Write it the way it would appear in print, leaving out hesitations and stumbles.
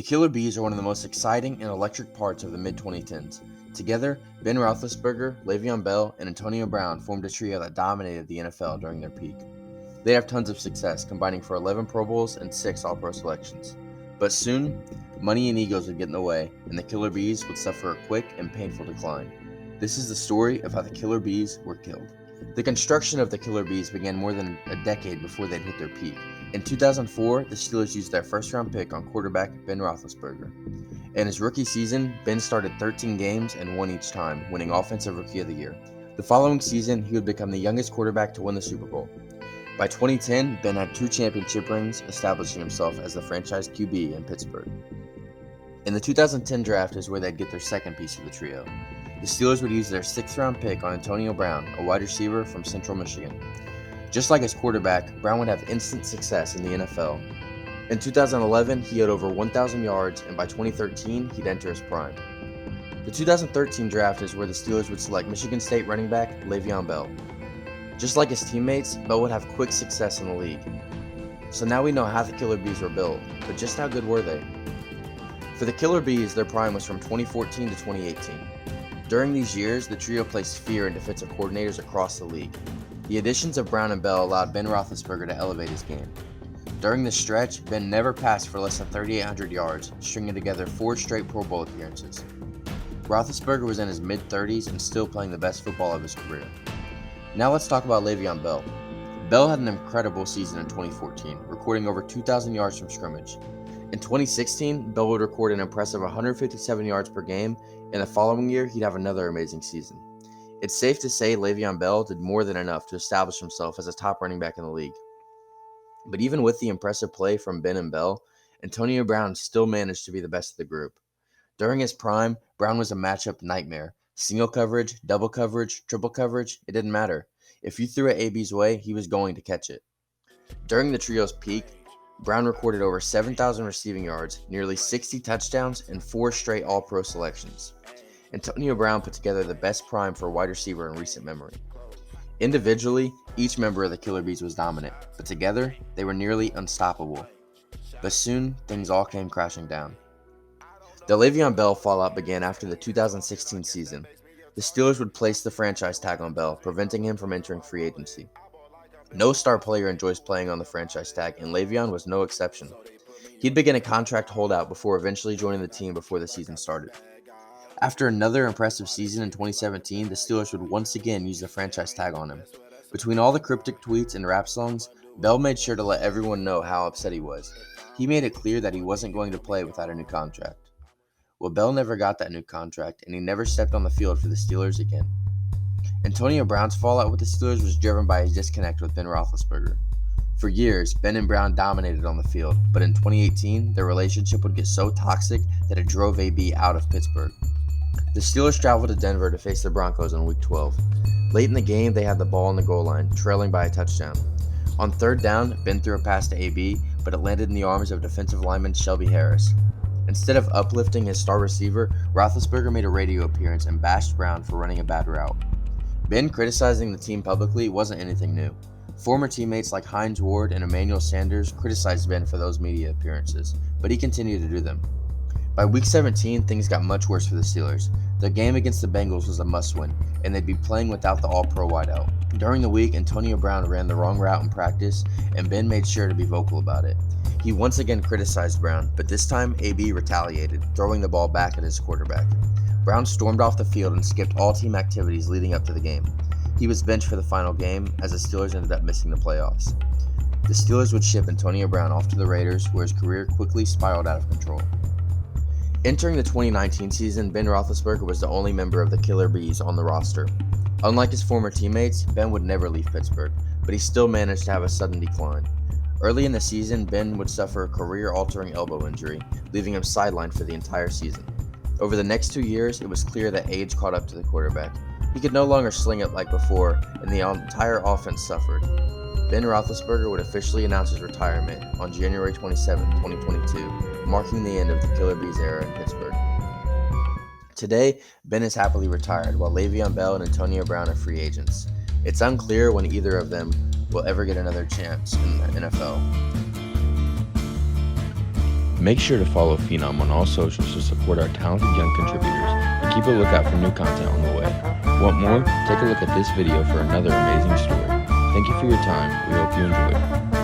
The Killer Bees are one of the most exciting and electric parts of the mid-2010s. Together, Ben Roethlisberger, Le'Veon Bell, and Antonio Brown formed a trio that dominated the NFL during their peak. They'd have tons of success, combining for 11 Pro Bowls and 6 All-Pro selections. But soon, money and egos would get in the way, and the Killer Bees would suffer a quick and painful decline. This is the story of how the Killer Bees were killed. The construction of the Killer Bees began more than a decade before they'd hit their peak. In 2004, the Steelers used their first-round pick on quarterback Ben Roethlisberger. In his rookie season, Ben started 13 games and won each time, winning Offensive Rookie of the Year. The following season, he would become the youngest quarterback to win the Super Bowl. By 2010, Ben had 2 championship rings, establishing himself as the franchise QB in Pittsburgh. In the 2010 draft is where they'd get their second piece of the trio. The Steelers would use their 6th-round pick on Antonio Brown, a wide receiver from Central Michigan. Just like his quarterback, Brown would have instant success in the NFL. In 2011, he had over 1,000 yards, and by 2013, he'd enter his prime. The 2013 draft is where the Steelers would select Michigan State running back Le'Veon Bell. Just like his teammates, Bell would have quick success in the league. So now we know how the Killer Bees were built, but just how good were they? For the Killer Bees, their prime was from 2014 to 2018. During these years, the trio placed fear in defensive coordinators across the league. The additions of Brown and Bell allowed Ben Roethlisberger to elevate his game. During this stretch, Ben never passed for less than 3,800 yards, stringing together 4 straight Pro Bowl appearances. Roethlisberger was in his mid-30s and still playing the best football of his career. Now let's talk about Le'Veon Bell. Bell had an incredible season in 2014, recording over 2,000 yards from scrimmage. In 2016, Bell would record an impressive 157 yards per game, and the following year, he'd have another amazing season. It's safe to say Le'Veon Bell did more than enough to establish himself as a top running back in the league. But even with the impressive play from Ben and Bell, Antonio Brown still managed to be the best of the group. During his prime, Brown was a matchup nightmare. Single coverage, double coverage, triple coverage, it didn't matter. If you threw it AB's way, he was going to catch it. During the trio's peak, Brown recorded over 7,000 receiving yards, nearly 60 touchdowns, and 4 straight All-Pro selections. Antonio Brown put together the best prime for a wide receiver in recent memory. Individually, each member of the Killer Bees was dominant, but together, they were nearly unstoppable. But soon, things all came crashing down. The Le'Veon Bell fallout began after the 2016 season. The Steelers would place the franchise tag on Bell, preventing him from entering free agency. No star player enjoys playing on the franchise tag, and Le'Veon was no exception. He'd begin a contract holdout before eventually joining the team before the season started. After another impressive season in 2017, the Steelers would once again use the franchise tag on him. Between all the cryptic tweets and rap songs, Bell made sure to let everyone know how upset he was. He made it clear that he wasn't going to play without a new contract. Well, Bell never got that new contract, and he never stepped on the field for the Steelers again. Antonio Brown's fallout with the Steelers was driven by his disconnect with Ben Roethlisberger. For years, Ben and Brown dominated on the field, but in 2018, their relationship would get so toxic that it drove AB out of Pittsburgh. The Steelers traveled to Denver to face the Broncos in Week 12. Late in the game, they had the ball on the goal line, trailing by a touchdown. On 3rd down, Ben threw a pass to AB, but it landed in the arms of defensive lineman Shelby Harris. Instead of uplifting his star receiver, Roethlisberger made a radio appearance and bashed Brown for running a bad route. Ben criticizing the team publicly wasn't anything new. Former teammates like Hines Ward and Emmanuel Sanders criticized Ben for those media appearances, but he continued to do them. By Week 17, things got much worse for the Steelers. Their game against the Bengals was a must-win, and they'd be playing without the All-Pro wideout. During the week, Antonio Brown ran the wrong route in practice, and Ben made sure to be vocal about it. He once again criticized Brown, but this time AB retaliated, throwing the ball back at his quarterback. Brown stormed off the field and skipped all team activities leading up to the game. He was benched for the final game, as the Steelers ended up missing the playoffs. The Steelers would ship Antonio Brown off to the Raiders, where his career quickly spiraled out of control. Entering the 2019 season, Ben Roethlisberger was the only member of the Killer Bees on the roster. Unlike his former teammates, Ben would never leave Pittsburgh, but he still managed to have a sudden decline. Early in the season, Ben would suffer a career-altering elbow injury, leaving him sidelined for the entire season. Over the next 2 years, it was clear that age caught up to the quarterback. He could no longer sling it like before, and the entire offense suffered. Ben Roethlisberger would officially announce his retirement on January 27, 2022, marking the end of the Killer Bees era in Pittsburgh. Today, Ben is happily retired, while Le'Veon Bell and Antonio Brown are free agents. It's unclear when either of them will ever get another chance in the NFL. Make sure to follow Phenom on all socials to support our talented young contributors and keep a lookout for new content on the way. Want more? Take a look at this video for another amazing story. Thank you for your time. We hope you enjoyed.